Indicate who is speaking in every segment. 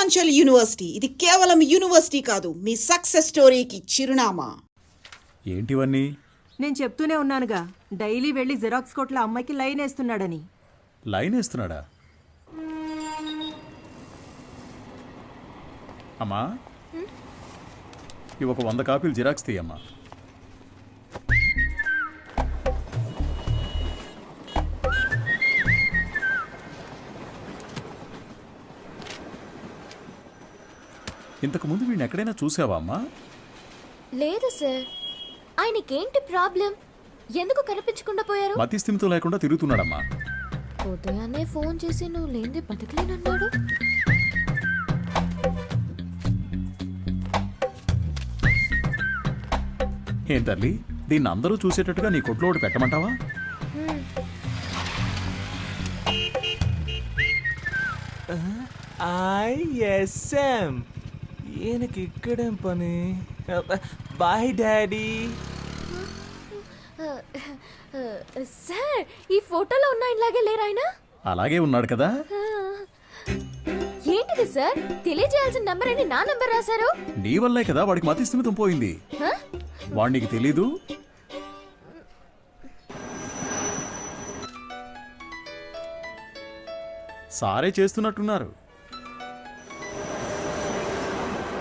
Speaker 1: Purvanchal university. ఇది కేవలం university కాదు, మీ సక్సెస్ స్టోరీకి చిరునామా.
Speaker 2: ఏంటివన్నీ?
Speaker 3: నేను చెప్తూనే ఉన్నానుగా, డైలీ వెళ్ళి జిరాక్స్ కొట్ల అమ్మాయికి లైన్ వేస్తున్నాడని.
Speaker 2: లైన్ వేస్తున్నాడా? అమ్మా, ఇవి ఒక 100 కాపీలు జిరాక్స్ తీయమ్మా. ఇంతకు ముందు వీడిని ఎక్కడైనా చూసావా అమ్మా?
Speaker 4: లేదు సార్. ఆయనకేంటి ప్రాబ్లం? ఎందుకు కనిపించకుండా పోయారు?
Speaker 2: మతి స్థిమితం లేకుండా తిరుగుతున్నాడమ్మా.
Speaker 4: ఉదయాన్నే ఫోన్ చేసి నువ్వు లేనిదే బతకలేనన్నాడు.
Speaker 2: ఏం తల్లి, దీన్ని అందరూ చూసేటట్టుగా నీ కొట్లో ఒకటి పెట్టమంటావా?
Speaker 5: ఐఎస్ఎం ఈయనకి ఇక్కడేం పని? Bye daddy.
Speaker 4: సార్, ఈ ఫోటోలో ఉన్న ఆయనలాగే లేరు ఆయన?
Speaker 2: అలాగే ఉన్నాడు కదా.
Speaker 4: ఏంటిది సార్? తెలియజేయాల్సిన నంబర్ అని నా నంబర్ రాశారు.
Speaker 2: నీ వల్లే కదా వాడికి మతి స్థిమితం పోయింది. వాడు నీకు తెలీదు? సారే చేస్తున్నట్టున్నారు.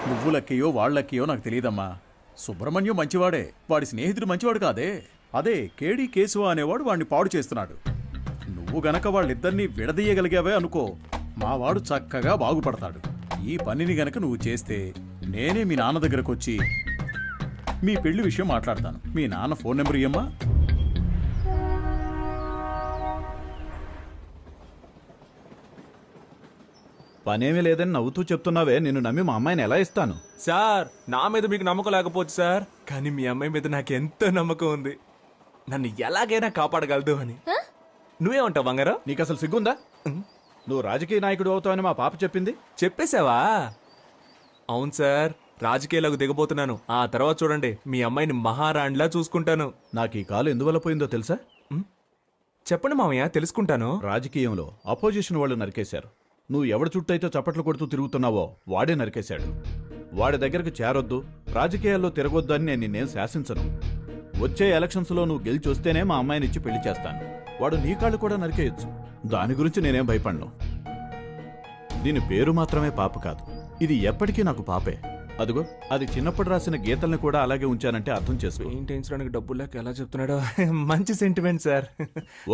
Speaker 2: నువ్వు లక్కయో వాళ్ళక్కయో నాకు తెలియదమ్మా. సుబ్రహ్మణ్యం మంచివాడే, వాడి స్నేహితుడు మంచివాడు కాదే. అదే కేడి కేశవ అనేవాడు వాడిని పాడు చేస్తున్నాడు. నువ్వు గనక వాళ్ళిద్దరినీ విడదీయగలిగావే అనుకో, మావాడు చక్కగా బాగుపడతాడు. ఈ పనిని గనక నువ్వు చేస్తే నేనే మీ నాన్న దగ్గరకు వచ్చి మీ పెళ్లి విషయం మాట్లాడతాను. మీ నాన్న ఫోన్ నెంబర్ ఇయ్యమ్మా.
Speaker 6: పనేమీ లేదని నవ్వుతూ చెప్తున్నావే, నిన్ను నమ్మి మా అమ్మాయిని ఎలా ఇస్తాను?
Speaker 5: సార్, నా మీద మీకు నమ్మకం లేకపోవచ్చు సార్, కానీ మీ అమ్మాయి మీద నాకు ఎంతో నమ్మకం ఉంది. నన్ను ఎలాగైనా కాపాడగలదు అని. నువ్వేమంటావు బంగారం?
Speaker 6: నీకు అసలు సిగ్గుందా? నువ్వు రాజకీయ నాయకుడు అవుతావని మా పాప చెప్పింది.
Speaker 5: చెప్పేశావా? అవును సార్, రాజకీయాలకు దిగబోతున్నాను. ఆ తర్వాత చూడండి, మీ అమ్మాయిని మహారాణిలా చూసుకుంటాను.
Speaker 6: నాకు ఈ కాలు ఎందువల్ల పోయిందో తెలుసా?
Speaker 5: చెప్పండి మామయ్య, తెలుసుకుంటాను.
Speaker 6: రాజకీయంలో అపోజిషన్ వాళ్ళు నరికేశారు. నువ్వు ఎవడి చుట్టైతే చప్పట్లు కొడుతూ తిరుగుతున్నావో వాడే నరికేశాడు. వాడి దగ్గరకు చేరొద్దు, రాజకీయాల్లో తిరగొద్దు అని నేను నిన్నేం శాసించను. వచ్చే ఎలక్షన్స్లో నువ్వు గెలిచి వస్తేనే మా అమ్మాయిని ఇచ్చి పెళ్లి చేస్తాను. వాడు నీ కాళ్ళు కూడా నరికేయచ్చు. దాని గురించి నేనేం భయపడను. దీని పేరు మాత్రమే పాప కాదు, ఇది ఎప్పటికీ నాకు పాపే. అదిగో, అది చిన్నప్పుడు రాసిన గీతల్ని కూడా అలాగే ఉంచానంటే అర్థం చేసుకో.
Speaker 5: పెయింటించడానికి డబ్బులు లేక ఎలా చెప్తున్నాడో. మంచి సెంటిమెంట్ సార్.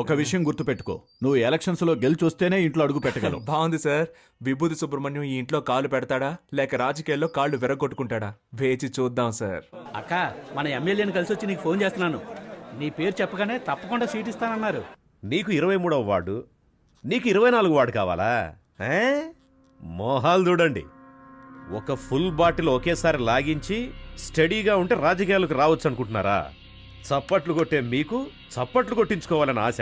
Speaker 6: ఒక విషయం గుర్తుపెట్టుకో, నువ్వు ఎలక్షన్స్ లో గెలిచి వస్తేనే ఇంట్లో అడుగు పెట్టగలవు.
Speaker 5: బాగుంది సార్. విభూతి సుబ్రహ్మణ్యం ఈ ఇంట్లో కాలు పెడతాడా లేక రాజకీయాల్లో కాళ్ళు విరగొట్టుకుంటాడా? వేచి చూద్దాం సార్.
Speaker 7: అక్క, మన ఎమ్మెల్యేని కలిసి వచ్చి నీకు ఫోన్ చేస్తున్నాను. నీ పేరు చెప్పగానే తప్పకుండా సీట్ ఇస్తానన్నారు.
Speaker 8: నీకు 23వ వార్డు, నీకు 24 వార్డు కావాలా? మోహాలు చూడండి. ఒక ఫుల్ బాటిల్ ఒకేసారి లాగించి స్టడీగా ఉంటే రాజకీయాలకు రావచ్చు అనుకుంటున్నారా? చప్పట్లు కొట్టే మీకు చప్పట్లు కొట్టించుకోవాలని ఆశ?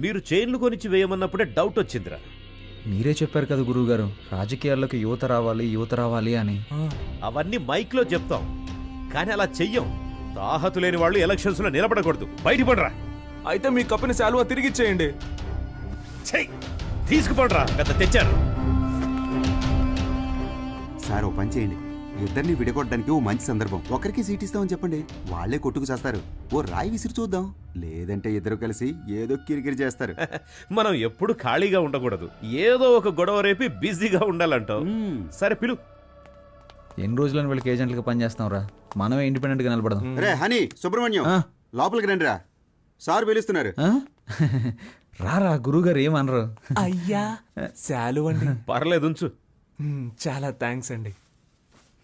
Speaker 8: మీరు చైన్లు కొనిచ్చి వేయమన్నప్పుడే డౌట్ వచ్చిందిరా.
Speaker 9: మీరే చెప్పారు కదా గురువుగారు, రాజకీయాల్లోకి యువత రావాలి అని.
Speaker 8: అవన్నీ మైక్లో చెప్తాం, కానీ అలా చెయ్యం. తాహతు లేని వాళ్ళు ఎలక్షన్స్లో నిలబడకూడదు. బయటపడరా.
Speaker 5: అయితే మీ కప్పుని శాలువా తిరిగిచ్చేయండి.
Speaker 8: చెయ్యి, తీసుకుపడరా. పెద్ద తెచ్చారు
Speaker 10: సార్. ఓ పని చేయండి, ఇద్దరిని విడగొట్టడానికి ఓ మంచి సందర్భం. ఒకరికి సీట్ ఇస్తామని చెప్పండి, వాళ్లే కొట్టుకు చేస్తారు. ఓ రాయి విసిరి చూద్దాం, లేదంటే ఇద్దరు కలిసి ఏదో కిరికిరి చేస్తారు.
Speaker 8: మనం ఎప్పుడు ఖాళీగా ఉండకూడదు, ఏదో ఒక గొడవ రేపి బిజీగా ఉండాలంటావు. సరే పిలు.
Speaker 9: ఎన్ని రోజులను వీళ్ళకి ఏజెంట్లుగా పనిచేస్తాం రా, మనమే ఇండిపెండెంట్ గా నిలబడదాం.
Speaker 10: రే హనీ, సుబ్రహ్మణ్యం లోపలికి రండి రా, సార్ పిలుస్తున్నారు.
Speaker 9: రారా, గురువుగారు ఏమనరు.
Speaker 5: అయ్యా శాలువ అండి.
Speaker 8: పర్లేదు ఉంచు.
Speaker 5: చాలా థ్యాంక్స్ అండి.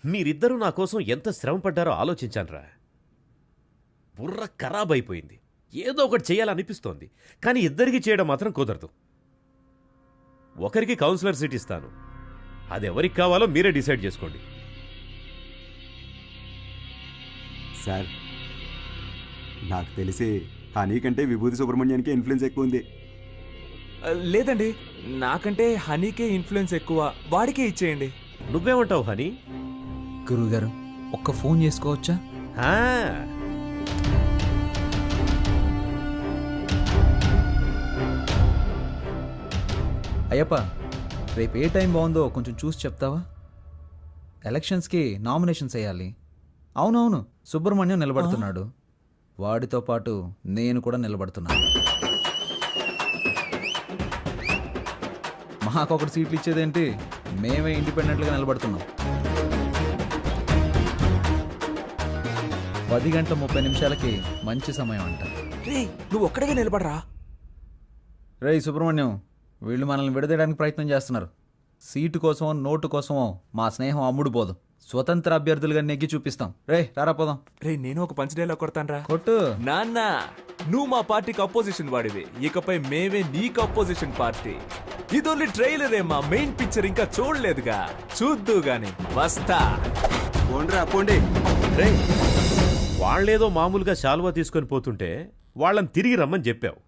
Speaker 8: మీరిద్దరూ నా కోసం ఎంత శ్రమ పడ్డారో ఆలోచించానురా. బుర్ర ఖరాబ్ అయిపోయింది. ఏదో ఒకటి చేయాలనిపిస్తోంది, కానీ ఇద్దరికి చేయడం మాత్రం కుదరదు. ఒకరికి కౌన్సిలర్ సీట్ ఇస్తాను, అది ఎవరికి కావాలో మీరే డిసైడ్ చేసుకోండి.
Speaker 10: సార్, నాకు తెలిసి హనీ కంటే విభూతి సుబ్రహ్మణ్యానికి ఇన్ఫ్లుయెన్స్ ఎక్కువ ఉంది.
Speaker 5: లేదండి, నాకంటే హనీకే ఇన్ఫ్లుయెన్స్ ఎక్కువ, వాడికే ఇచ్చేయండి.
Speaker 8: నువ్వేమంటావు హనీ?
Speaker 9: గురువుగారు, ఒక్క ఫోన్ చేసుకోవచ్చా? అయ్యప్ప, రేపు ఏ టైం బాగుందో కొంచెం చూసి చెప్తావా? ఎలక్షన్స్కి నామినేషన్స్ వేయాలి. అవునవును, సుబ్రహ్మణ్యం నిలబడుతున్నాడు. వాడితో పాటు నేను కూడా నిలబడుతున్నాను. మాకొకటి సీట్లు ఇచ్చేదేంటి? మేమే ఇండిపెండెంట్గా నిలబడుతున్నాం. 10:30 మంచి సమయం అంట.
Speaker 5: రే నువ్వు ఒక్కడిగా నిలబడరా.
Speaker 9: రేయ్ సుబ్రహ్మణ్యం, వీళ్ళు మనల్ని విడదీయడానికి ప్రయత్నం చేస్తున్నారు. సీటు కోసమో నోటు కోసమో మా స్నేహం అమ్ముడు పోదు. స్వతంత్ర అభ్యర్థులుగా నెగ్గి చూపిస్తాం. రే రారా పోదాం.
Speaker 5: రే నేను ఒక పంచ్ డైలాగ్ కొడతాను.
Speaker 9: కొట్టు.
Speaker 5: నాన్న నువ్వు మా పార్టీకి అపోజిషన్ వాడివి, ఇకపై మేమే నీకు అపోజిషన్ పార్టీ. ఇది ఓన్లీ ట్రైలర్ ఏమా, మెయిన్ పిక్చర్ ఇంకా చూడలేదుగా, చూద్దు గాని వస్తా.
Speaker 10: పోండ్రా పోండి.
Speaker 8: రే వాళ్ళేదో మామూలుగా శాలువా తీసుకొని పోతుంటే వాళ్ళని తిరిగి రమ్మని చెప్పావు.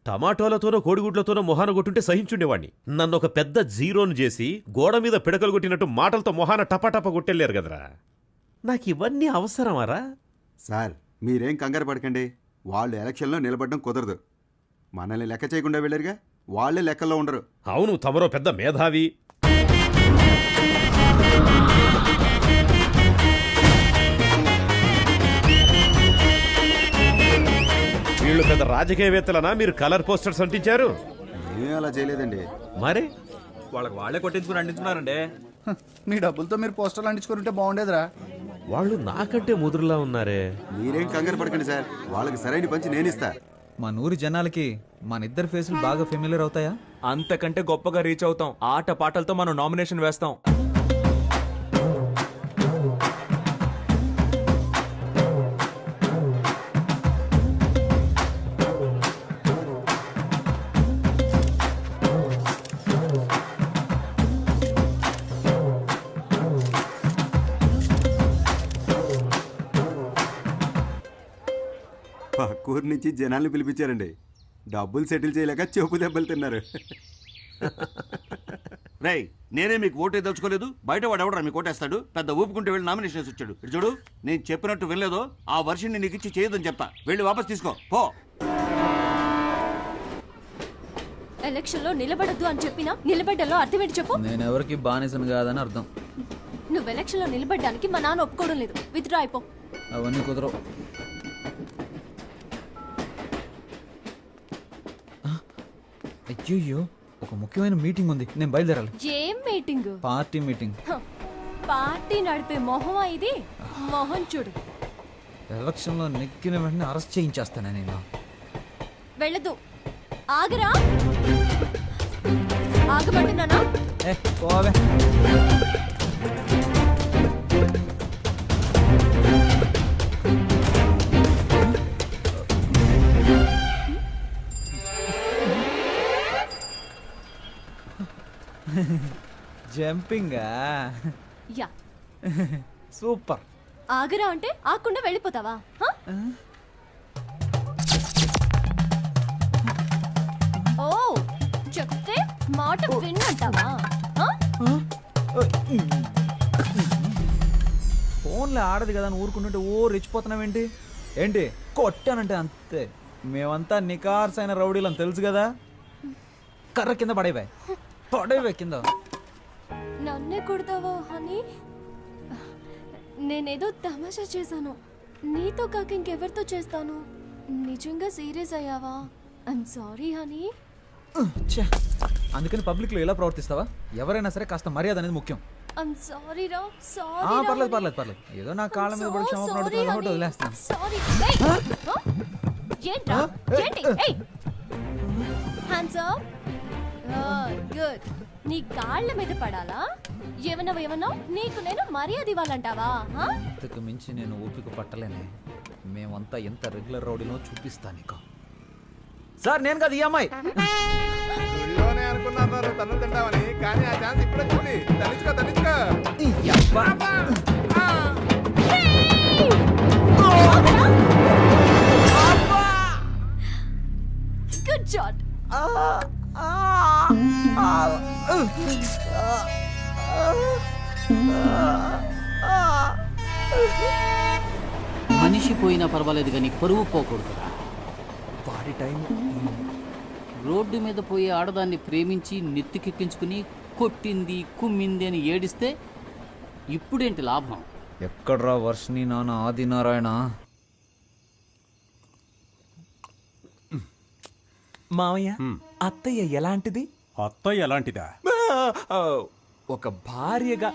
Speaker 8: టమాటోలతోనో కోడిగుడ్లతోనో మొహాన కొట్టుంటే సహించుండేవాణ్ణి. నన్ను ఒక పెద్ద జీరోను చేసి గోడ మీద పిడకలు కొట్టినట్టు మాటలతో మొహాన టపాటపా కొట్టెళ్ళారు కదరా. నాకు ఇవన్నీ అవసరమారా?
Speaker 10: సార్ మీరేం కంగారు పడకండి. వాళ్ళు ఎలక్షన్లో నిలబడడం కుదరదు. మనల్ని లెక్క చేయకుండా వెళ్ళారుగా, వాళ్ళే లెక్కల్లో ఉండరు.
Speaker 8: అవును, తమరో పెద్ద మేధావి. వీళ్ళు పెద్ద రాజకీయవేత్తలనా మీరు కలర్ పోస్టర్స్ అంటించారు?
Speaker 10: ఏం అలా చేయలేదండి.
Speaker 8: మరి
Speaker 5: వాళ్ళకి వాళ్ళే కొట్టించుకుని అంటించుకున్నారండి.
Speaker 9: మీ డబ్బులతో మీరు పోస్టర్లు అంటించుకుంటే బాగుండేదిరా.
Speaker 8: వాళ్ళు నాకంటే ముదురులా ఉన్నారే.
Speaker 10: మీరేం కంగారు పడకండి సార్, వాళ్ళకి సరైన పంచి నేనిస్తా.
Speaker 9: మా నూరి జనాలకి మన ఇద్దరు ఫేసులు బాగా ఫెమిలియర్ అవుతాయా?
Speaker 5: అంతకంటే గొప్పగా రీచ్ అవుతాం. ఆట పాటలతో మనం నామినేషన్ వేస్తాం.
Speaker 10: పక్కూరు నుంచి జనాల్ని పిలిపించారండి. డబ్బులు సెటిల్ చేయలేక చెప్పు దెబ్బలు తిన్నారు.
Speaker 11: రేయ్ నేనే మీకు ఓటే దలుచుకోలేదు, బయట వాడు ఎవడరా మీకు ఓటేస్తాడు? పెద్ద ఊపుకుంటే వెళ్ళి నామినేషన్ వేసి వచ్చాడు. ఇటు చూడు, నేను చెప్పినట్టు వినలేదో ఆ వర్షన్ని నీకు ఇచ్చి చేయదని చెప్తా. వెళ్ళి వాపస్ తీసుకో పో.
Speaker 4: ఎలక్షన్ లో నిలబడద్దు అని చెప్పినా నిలబడ్డలో అర్థం ఏంటి చెప్పు.
Speaker 9: నేను ఎవరికి బానిసను కాదని అర్థం.
Speaker 4: నువ్వు ఎలక్షన్ లో నిలబడ్డానికి మా నాన్న ఒప్పుకోవడం లేదు. విత్డ్రా అయిపో.
Speaker 9: అవన్నీ కుదరవు. అయ్యో, ఒక ముఖ్యమైన మీటింగ్ ఉంది, నేను బయలుదేరాలి.
Speaker 4: ఏం మీటింగ్?
Speaker 9: Party meeting.
Speaker 4: పార్టీ నడిపే మొహమా ఇది? మొహం చూడు.
Speaker 9: ఎలక్షన్లో నెక్కిన వెంటనే అరెస్ట్ చేయించేస్తాను నేను.
Speaker 4: వెళ్ళదు. ఆగరా. ఆగమంటున్నానా?
Speaker 9: పోవే. జంపింగా?
Speaker 4: యా.
Speaker 9: సూపర్.
Speaker 4: ఆగరా అంటే ఆకుండా వెళ్ళిపోతావా? ఓ చెప్తే మాట విన్నంటావా?
Speaker 9: ఫోన్లో ఆడదు కదా అని ఊరుకుంటుంటే ఓ రెచ్చిపోతున్నావేంటి? ఏంటి కొట్టానంటే అంతే. మేమంతా నికార్సైన రౌడీలని తెలుసు కదా. కర్ర కింద పడేవే కింద.
Speaker 4: నన్నే కొడతావా హనీ? నేనేదో తమాషా చేశాను. నీతో కాక ఇంకెవరితో చేస్తాను? నిజంగా సీరియస్ అయ్యావా? I'm sorry honey.
Speaker 9: అందుకని పబ్లిక్లో ఎలా ప్రవర్తిస్తావా? ఎవరైనా సరే కాస్త మర్యాద అనేది ముఖ్యం.
Speaker 4: ఐఎమ్ సారీ రా. సారీ.
Speaker 9: పర్లేదు. ఏదో నా కాళ్ళ మీద పడి క్షమాపణ వదిలేస్తాను.
Speaker 4: సారీ. ఏంట్రా? ఏంటి? ఏయ్ హ్యాండ్స్ అప్. గుడ్. నీ కాళ్ళ మీద పడాలా? ఏమన్నా నీకు నేను మర్యాద ఇవ్వాలంటావా?
Speaker 9: ఇంతకు మించి నేను ఓపిక పట్టలేనే. మేమంతా ఎంత రెగ్యులర్ రౌడీనో చూపిస్తా నీకు. సార్ నేను కదా ఈ అమ్మాయి.
Speaker 5: అనుకున్నారు తను తింటామని, కానీ ఆ ఛాన్స్ ఇప్పుడే వచ్చింది. తనిచ్చుకో.
Speaker 4: Good shot.
Speaker 12: మనిషి పోయినా పర్వాలేదు కానీ పరువు పోకూడదు.
Speaker 5: వాడి టైం.
Speaker 12: రోడ్డు మీద పోయే ఆడదాన్ని ప్రేమించి నెత్తికెక్కించుకుని కొట్టింది కుమ్మింది అని ఏడిస్తే ఇప్పుడేంటి లాభం?
Speaker 9: ఎక్కడ్రా వర్షిని నాన్న ఆదినారాయణ?
Speaker 5: మావయ్య అత్తయ్య ఎలాంటిది?
Speaker 2: అత్తయ్య ఎలాంటిదా?
Speaker 5: ఆ, ఒక భార్యగా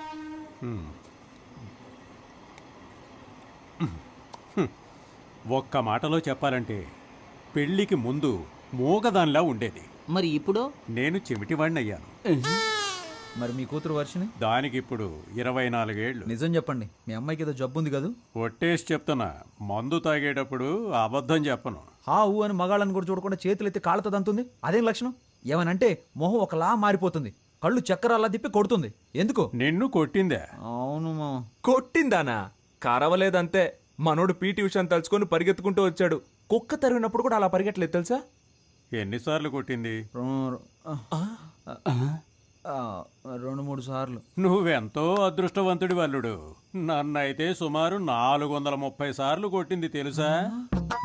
Speaker 2: ఒక్క మాటలో చెప్పాలంటే పెళ్లికి ముందు మూగదానిలా ఉండేది.
Speaker 12: మరి ఇప్పుడు
Speaker 2: నేను చెమిటివాణ్ణి అయ్యాను.
Speaker 9: మరి మీ కూతురు వర్షిని?
Speaker 2: దానికిప్పుడు 24 ఏళ్ళు.
Speaker 9: నిజం చెప్పండి, మీ అమ్మాయికి ఏదో జబ్బు ఉంది కదా?
Speaker 2: ఒట్టేసి చెప్తున్నా, మందు తాగేటప్పుడు అబద్ధం చెప్పను.
Speaker 9: హా ఊ అని మగాళ్ళని కూడా చూడకుండా చేతులు ఎత్తి కాళ్ళతో దంతుంది. అదేం లక్షణం? ఏమనంటే మొహం ఒకలా మారిపోతుంది, కళ్ళు చక్కరాల్లా తిప్పి కొడుతుంది. ఎందుకు?
Speaker 2: నిన్ను కొట్టిందే.
Speaker 9: అవును మా.
Speaker 5: కొట్టిందానా? కరవలేదంతే. మనోడు పీటీ ఉషాని తలుచుకొని పరిగెత్తుకుంటూ వచ్చాడు. కుక్క తరిగినప్పుడు కూడా అలా పరిగెట్టలేదు తెలుసా?
Speaker 2: ఎన్నిసార్లు కొట్టింది?
Speaker 9: 2-3 సార్లు.
Speaker 2: నువ్వెంతో అదృష్టవంతుడి వల్లుడు. నన్నైతే సుమారు 430 సార్లు కొట్టింది తెలుసా?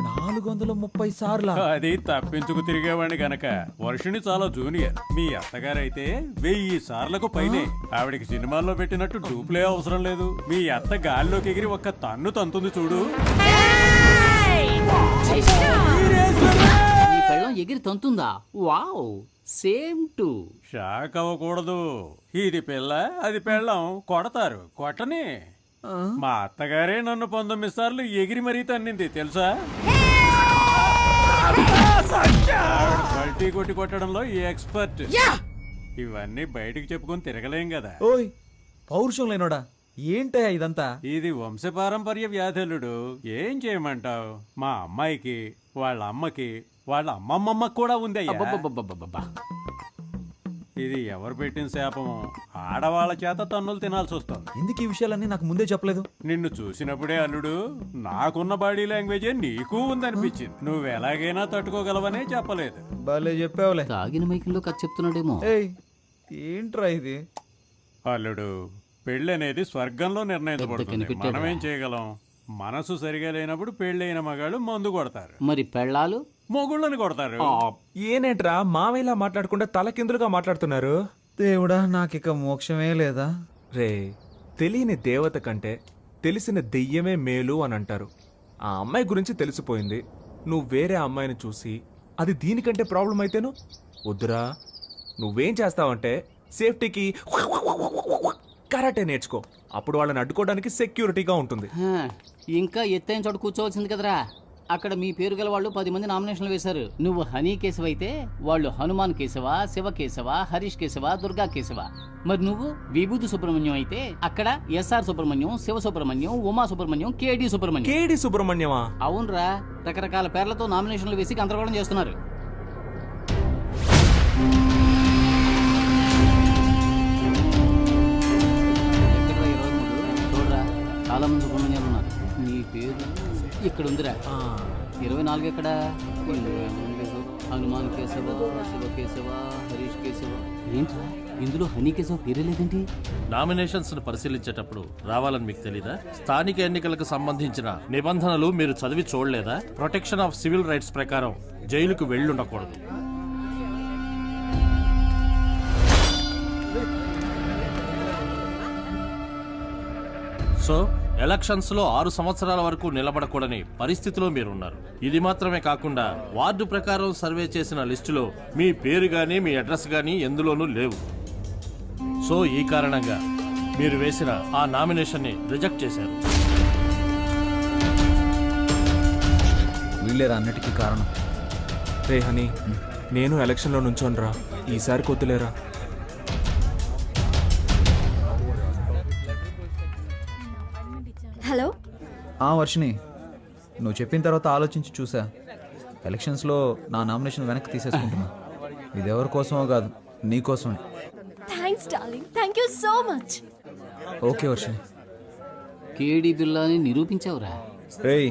Speaker 9: 430 సార్లు?
Speaker 2: అది తప్పించుకు తిరిగేవాడిని గనక. వర్షిణి చాలా జూనియర్. మీ అత్తగారైతే 1000 సార్లకు పైనే. ఆవిడికి సినిమాల్లో పెట్టినట్టు డూప్లే అవసరం లేదు. మీ అత్త గాల్లోకి ఎగిరి ఒక్క తన్ను తంతుంది చూడు.
Speaker 12: నీ పెళ్ళం ఎగిరి తంతుందా? Wow, same to.
Speaker 2: షాక్ అవ్వకూడదు. ఇది పిల్ల, అది పెళ్ళం. కొడతారు, కొట్టని. మా అత్తగారే నన్ను 19 సార్లు ఎగిరి మరీ తన్నింది తెలుసా? బల్టీ కొట్టి కొట్టడంలో ఎక్స్పర్ట్. ఇవన్నీ బయటికి చెప్పుకొని తిరగలేం కదా.
Speaker 9: ఓయ్ పౌరుషం లేనోడా, ఏంటయ్యా ఇదంతా?
Speaker 2: ఇది వంశపారంపర్య వ్యాధులుడు. ఏం చేయమంటావు? మా అమ్మాయికి, వాళ్ళ అమ్మకి, వాళ్ళ అమ్మమ్మమ్మకి కూడా ఉంది.
Speaker 12: అబ్బబ్బబ్బబ్బబ్బబ్బా.
Speaker 2: ఇది ఎవరు పెట్టిన శాపమో. ఆడవాళ్ళ చేత తన్నులు తినాల్సి వస్తుంది.
Speaker 9: ఎందుకు ఈ విషయాలన్నీ నాకు ముందే చెప్పలేదు?
Speaker 2: నిన్ను చూసినప్పుడే అల్లుడు, నాకున్న బాడీ లాంగ్వేజే నీకు ఉందనిపించింది. నువ్వు ఎలాగైనా తట్టుకోగలవనే చెప్పలేదు.
Speaker 9: భలే చెప్పావులే.
Speaker 12: తాగిన మైకంలో కథ చెప్తున్నాడేమో.
Speaker 9: ఏయ్ ఏంట్రా ఇది?
Speaker 2: అల్లుడు, పెళ్ళి అనేది స్వర్గంలో నిర్ణయించబడుతుంది.
Speaker 12: కనిపెట్టాడురా.
Speaker 2: మనమేం చేయగలం? మనసు సరిగా లేనప్పుడు పెళ్ళైన మగాళ్ళు మందు కొడతారు,
Speaker 12: మరి పెళ్ళాలు
Speaker 2: మొగుళ్ళని కొడతారు.
Speaker 5: ఏనేంట్రా మావయ్యలా మాట్లాడకుండా తలకిందులుగా మాట్లాడుతున్నారు?
Speaker 9: దేవుడా, నాకిక మోక్షమే లేదా?
Speaker 5: రే, తెలియని దేవత కంటే తెలిసిన దెయ్యమే మేలు అని అంటారు. ఆ అమ్మాయి గురించి తెలిసిపోయింది. నువ్వు వేరే అమ్మాయిని చూసి అది దీనికంటే ప్రాబ్లం అయితేను వద్దురా. నువ్వేం చేస్తావంటే సేఫ్టీకి కరాటే నేర్చుకో. అప్పుడు వాళ్ళని అడ్డుకోవడానికి సెక్యూరిటీగా ఉంటుంది.
Speaker 12: హా, ఇంకా ఎత్తైన చోట కూర్చోవలసింది కదరా. అక్కడ మీ పేరు గల వాళ్ళు 10 మంది నామినేషన్లు వేశారు. నువ్వు హనీ కేశవ అయితే వాళ్ళు హనుమాన్ కేశవ, శివ కేశవ, హరీష్ కేశవ, దుర్గా కేశవ. మరి నువ్వు విభూతి సుబ్రహ్మణ్యం అయితే అక్కడ ఎస్ఆర్ సుబ్రహ్మణ్యం, శివ సుబ్రహ్మణ్యం, ఉమా సుబ్రహ్మణ్యం, కేడి సుబ్రహ్మణ్యం.
Speaker 5: కేడి సుబ్రహ్మణ్యమా?
Speaker 12: అవునరా, రకరకాల పేర్లతో నామినేషన్లు వేసి గందరగోళం చేస్తున్నారు. ఎక్కడ్రా ఈ రోజు నువ్వు? చూడరా, చాలా మంది సుబ్రహ్మణ్యాలు ఉన్నారు. నీ పేరు ఇక్కడ ఉందిరా. 24 ఎక్కడ? హనుమాన్ కేశవ, శివ కేశవ, హరీష్ కేశవ. ఏంట్రా ఇందులో హనీ కేశవ పేరే లేదేంటి?
Speaker 8: నామినేషన్స్ ను పరిశీలించేటప్పుడు రావాలని మీకు తెలీదా? స్థానిక ఎన్నికలకు సంబంధించిన నిబంధనలు మీరు చదివి చూడలేదా? ప్రొటెక్షన్ ఆఫ్ సివిల్ రైట్స్ ప్రకారం జైలుకు వెళ్ళుండకూడదు. సో ఎలక్షన్స్ లో 6 సంవత్సరాల వరకు నిలబడకూడని పరిస్థితిలో మీరున్నారు. ఇది మాత్రమే కాకుండా వార్డు ప్రకారం సర్వే చేసిన లిస్టులో మీ పేరు గానీ మీ అడ్రస్ గానీ ఎందులోనూ లేవు. సో ఈ కారణంగా మీరు వేసిన ఆ నామినేషన్ ని రిజెక్ట్ చేశారు.
Speaker 9: వీళ్ళేరా అన్నిటికీ కారణం.
Speaker 5: రే హనీ, నేను ఎలక్షన్లో నుంచోనరా. ఈసారి కొద్దులేరా.
Speaker 4: హలో.
Speaker 9: వర్షిని, నువ్వు చెప్పిన తర్వాత ఆలోచించి చూసా. ఎలక్షన్స్లో నా నామినేషన్ వెనక్కి తీసేసుకుంటున్నా. ఇది ఎవరి కోసమో కాదు, నీ కోసమే.
Speaker 4: Thanks darling, thank you so much.
Speaker 9: Okay Varshini.
Speaker 12: కేడి బిల్లాని నిరూపించావురా.
Speaker 9: రేయ్,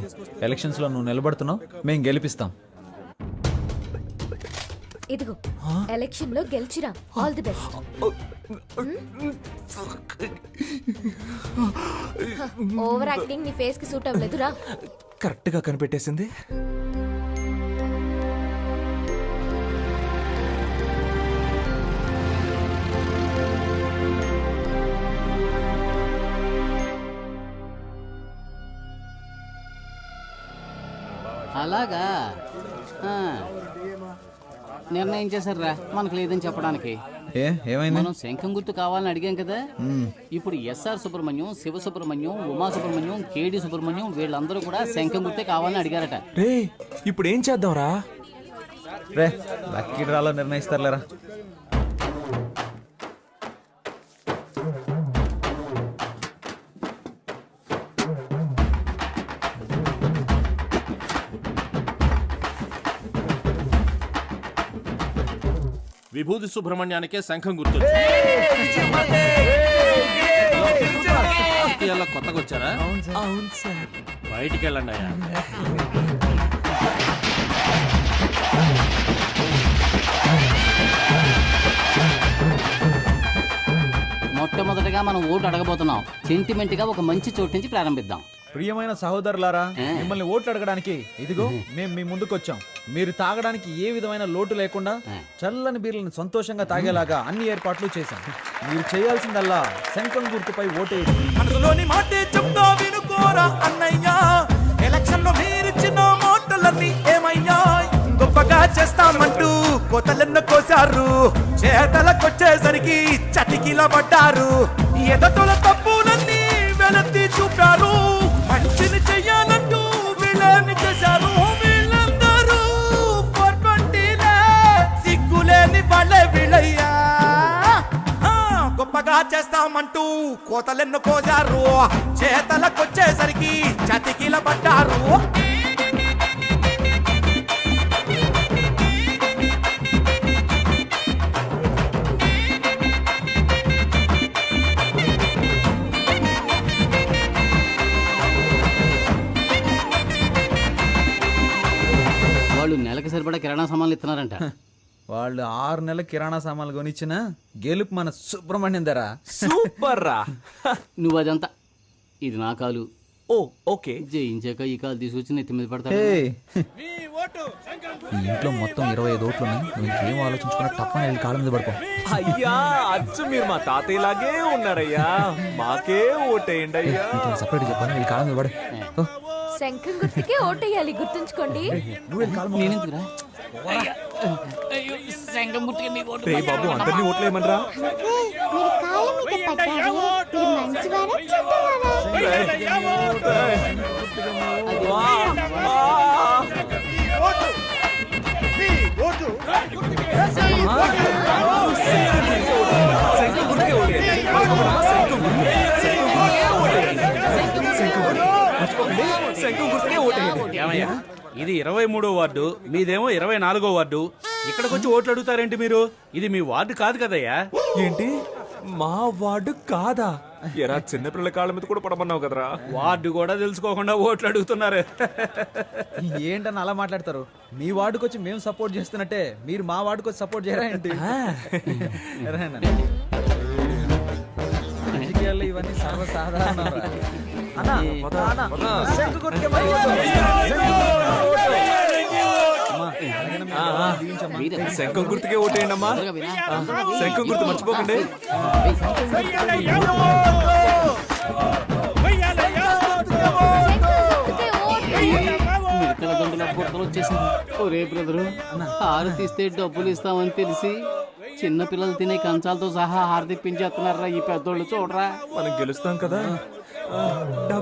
Speaker 9: ఎలక్షన్స్లో నువ్వు నిలబడుతున్నావు, మేం గెలిపిస్తాం.
Speaker 4: ఇదిగో ఎలక్షన్ లో గెలిచిరా. All the best. Over acting నీ ఫేస్ కి సూట్ అవ్వలేదురా.
Speaker 5: కరెక్ట్ గా కనిపెట్టేసింది.
Speaker 12: అలాగా ఆ. నిర్ణయం చేశారా మనకు లేదని చెప్పడానికి.
Speaker 9: ఏమైంది?
Speaker 12: మనం శంఖం గుర్తు కావాలని అడిగాం కదా. ఇప్పుడు ఎస్ఆర్ సుబ్రహ్మణ్యం, శివ సుబ్రహ్మణ్యం, ఉమా సుబ్రహ్మణ్యం, కేడి సుబ్రహ్మణ్యం వీళ్ళందరూ కూడా శంఖం గుర్తే కావాలని అడిగారట.
Speaker 5: రే ఇప్పుడు ఏం చేద్దాంరా?
Speaker 9: రే లక్కీ డ్రాలో నిర్ణయిస్తారులేరా.
Speaker 7: విభూతి సుబ్రహ్మణ్యానికే శంఖం గుర్తు. కొత్తగా వచ్చారా?
Speaker 5: అవును సార్.
Speaker 7: బయటికి వెళ్ళండి అయ్యా.
Speaker 12: మొట్టమొదటిగా మనం ఓటు అడగబోతున్నాం. సెంటిమెంట్ గా ఒక మంచి చోటు నుంచి ప్రారంభిద్దాం.
Speaker 9: ప్రియమైన సహోదరులారా, మిమ్మల్ని ఓట్లు అడగడానికి ఇదిగో మేము మీ ముందుకు వచ్చాం. మీరు తాగడానికి ఏ విధమైన లోటు లేకుండా చల్లని బీర్లను సంతోషంగా తాగేలాగా అన్ని ఏర్పాట్లు చేశాం. మీరు చేయాల్సిందల్లా శంఖం గుర్తుపై ఓటేయండి.
Speaker 13: మనసులోని మాటే చెప్తా వినుకోరా అన్నయ్యా, ఎలక్షన్ లో మీరిచ్చిన మాటలన్నీ ఏమయ్యా? గొప్పగా చేస్తామంటూ కోతలెన్న కోసారు, చేతలకొచ్చేసరికి చటికిల పడ్డారు. ఎదటోల తప్పులన్నీ వెలత్తి చూపారు, మంచిని చెయ్యాలంటూ వీళ్ళని చేశారు. వీళ్ళందరూ 420 సిగ్గులేని వాళ్ళే వీళ్ళయ్యా. గొప్పగా చేస్తామంటూ కోతలెన్ను కోసారు, చేతలకొచ్చేసరికి చతికిల పడ్డారు.
Speaker 12: వాళ్ళు నెలకి సరిపడా కిరాణా సామాన్లు ఇస్తున్నారంట.
Speaker 9: వాళ్ళు 6 నెలల కిరాణా సామాన్లు కొనిచ్చిన గెలుపు మన సుబ్రహ్మణ్యం ధర.
Speaker 5: సూపర్ రా.
Speaker 12: నువ్వు అదంతా ఇది నా కాలు.
Speaker 5: ఓ ఓకే.
Speaker 12: జయించాక ఈ కాలు తీసుకొచ్చి నెత్తి మీద పడతాడు.
Speaker 9: ఈ ఇంట్లో మొత్తం 25 ఓట్లు ఉన్నాయి. నువ్వు ఇంకేం ఆలోచించుకున్నా తప్పని వెళ్ళి కాళ్ళ మీద పడుకో.
Speaker 5: అయ్యా అచ్చు మీరు మా తాతయ్యలాగే ఉన్నారయ్యా. మాకే ఓటేయండి అయ్యా.
Speaker 9: సపరేట్ చెప్పాను, వెళ్ళి కాళ్ళ మీద పడు.
Speaker 4: శంఖం గుర్తుకే ఓటేయాలి, గుర్తుంచుకోండి.
Speaker 12: నేనెందుకురా? శంఖం గుర్తుకే మీ ఓటు.
Speaker 5: రే బాబు అందరినీ ఓట్లేయమనరా.
Speaker 7: ఏమయ్యా, ఇది 23వ వార్డు, మీదేమో 24వ వార్డు. ఇక్కడికి వచ్చి ఓట్లు అడుగుతారేంటి మీరు? ఇది మీ వార్డు కాదు కదయ్యా.
Speaker 5: ఏంటి మా వార్డు కాదా? ఎరా చిన్నపిల్లల కాళ్ళ మీద కూడా పడమన్నావు కదరా.
Speaker 7: వార్డు కూడా తెలుసుకోకుండా ఓట్లు అడుగుతున్నారు.
Speaker 9: ఏంటని అలా మాట్లాడతారు? మీ వార్డుకి వచ్చి మేము సపోర్ట్ చేస్తున్నట్టే మీరు మా వార్డుకి వచ్చి సపోర్ట్ చేయరా ఏంటి? రాజకీయాల్లో ఇవన్నీ సర్వసాధారణ.
Speaker 5: శంఖం గుర్తుకే ఓటేయండి అమ్మా. శంఖం గుర్తు మర్చిపోకండి.
Speaker 12: ఒరే బ్రదరు, హారు తీస్తే డబ్బులు ఇస్తామని తెలిసి చిన్న పిల్లలు తినే కంచాలతో సహా హారు తెప్పించేస్తున్నారా ఈ పెద్దోళ్ళు. చూడరా,
Speaker 5: మనం గెలుస్తాం కదా.